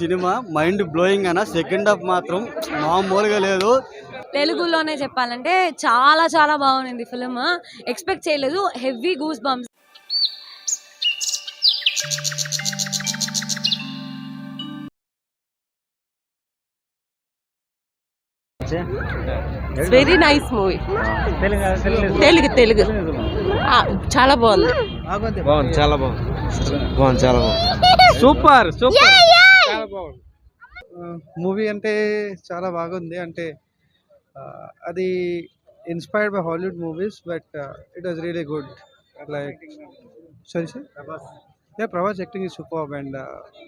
Cinema mind blowing అన్న second half మాత్రం మామూలుగా లేదు. తెలుగులోనే చెప్పాలంటే చాలా చాలా బాగుంది ఫిల్మ్. ఎక్స్పెక్ట్ చేయలేదు. Heavy goose bumps. Very nice movie. Telugu చాలా బాగుంది. చాలా బాగుంది. సూపర్ చాలా బాగుంది. మూవీ అంటే చాలా బాగుంది. అంటే అది inspired by Hollywood movies, but it was really good. Like sorry sir, Prabhas acting is superb, and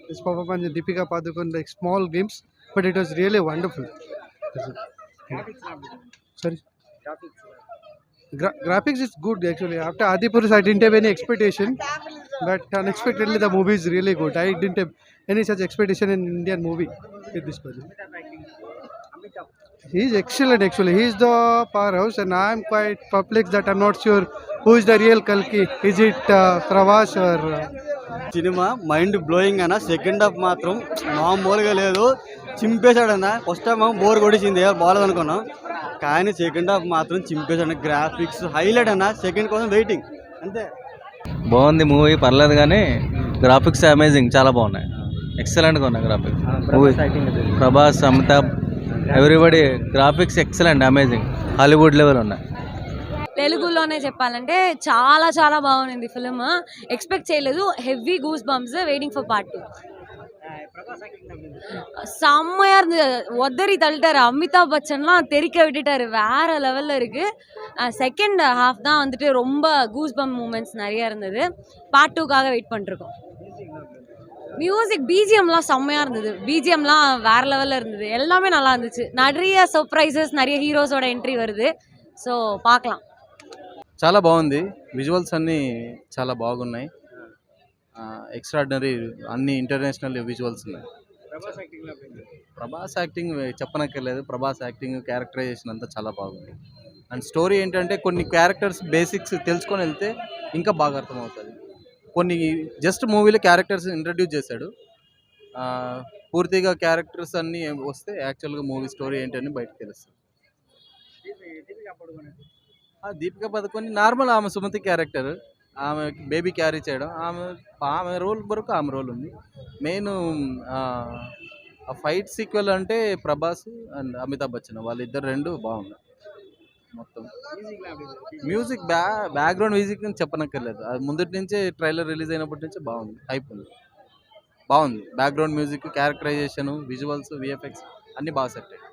his performance in Deepika Padukone, like small glimpse, but it was really wonderful. Sorry, graphics is good actually. After Adipurush, I didn't have any expectation, but unexpectedly the movie is really good. I didn't have any such expectation in Indian movie with this person. He is excellent actually. He is the powerhouse, and I am quite perplexed that I'm not sure who is the real Kalki. Is it Prabhas or cinema mind blowing అన్న second half మాత్రం మామూలుగా లేదు. చింపేశాడన్న. First half bore కొడిచింది, బాగాలేదు అనుకున్నాం. కానీ second half మాత్రం చింపేశాడు. Graphics highlight అన్న. Second కోసం వెయిటింగ్ అంతే. బాగుంది మూవీ, పర్లేదు కానీ గ్రాఫిక్స్ అమేజింగ్, చాలా బాగున్నాయి. ఎక్సలెంట్గా ఉన్నాయి graphics. Movie Prabhas, Amitabh, everybody graphics excellent, amazing, Hollywood level ఉన్నాయి. తెలుగులోనే చెప్పాలంటే చాలా చాలా బాగుంది ఫిల్మ్. ఎక్స్పెక్ట్ చేయలేదు. Heavy goose bumps. Waiting for part 2. செம்மையா இருந்தது. ஒதறி தள்ளிட்டாரு. அமிதாப் பச்சன்லாம் தெறிக்க விட்டுட்டாரு. வேற லெவல்ல இருக்கு. செகண்ட் ஹாஃப் தான் வந்துட்டு ரொம்ப கூஸ் பம்ப் மூமெண்ட்ஸ் நிறைய இருந்தது. பார்ட் 2க்காக வெயிட் பண்ணிருக்கோம். மியூசிக் பிஜிஎம்லாம் செம்மையா இருந்தது. பிஜிஎம்லாம் வேற லெவல்ல இருந்தது. எல்லாமே நல்லா இருந்துச்சு. நிறைய சர்ப்ரைசஸ், நிறைய ஹீரோஸோட ఎంట్రీ வருது. సో பார்க்கலாம். చాలా బాగుంది. విజువల్స్ అన్నీ చాలా బాగున్నాయి. ఎక్స్ట్రాడినరీ, అన్ని ఇంటర్నేషనల్ విజువల్స్ ఉన్నాయి. ప్రభాస్ యాక్టింగ్ చెప్పనక్కర్లేదు. ప్రభాస్ యాక్టింగ్, క్యారెక్టరైజేషన్ అంతా చాలా బాగుంది. అండ్ స్టోరీ ఏంటంటే కొన్ని క్యారెక్టర్స్ బేసిక్స్ తెలుసుకొని వెళ్తే ఇంకా బాగా అర్థమవుతుంది. కొన్ని జస్ట్ మూవీలో క్యారెక్టర్స్ ఇంట్రడ్యూస్ చేశాడు. పూర్తిగా క్యారెక్టర్స్ అన్నీ వస్తే యాక్చువల్గా మూవీ స్టోరీ ఏంటని బయటకు తెలుస్తుంది. దీపికా పదుకొని నార్మల్, ఆమె సుమతి క్యారెక్టర్, ఆమె బేబీ క్యారీ చేయడం, ఆమె రోల్ వరకు ఆమె రోల్ ఉంది. మెయిన్ ఆ ఫైట్ సీక్వెల్ అంటే ప్రభాస్ అండ్ అమితాబ్ బచ్చన్, వాళ్ళిద్దరు రెండు బాగున్నాయి. మొత్తం మ్యూజిక్, బ్యాక్గ్రౌండ్ మ్యూజిక్ అని చెప్పనక్కర్లేదు. అది ముందటి నుంచే ట్రైలర్ రిలీజ్ అయినప్పటి నుంచే బాగుంది. హైప్ ఉంది, బాగుంది. Background music, characterization, visuals, VFX అన్నీ బాగా సెట్ అయ్యాయి.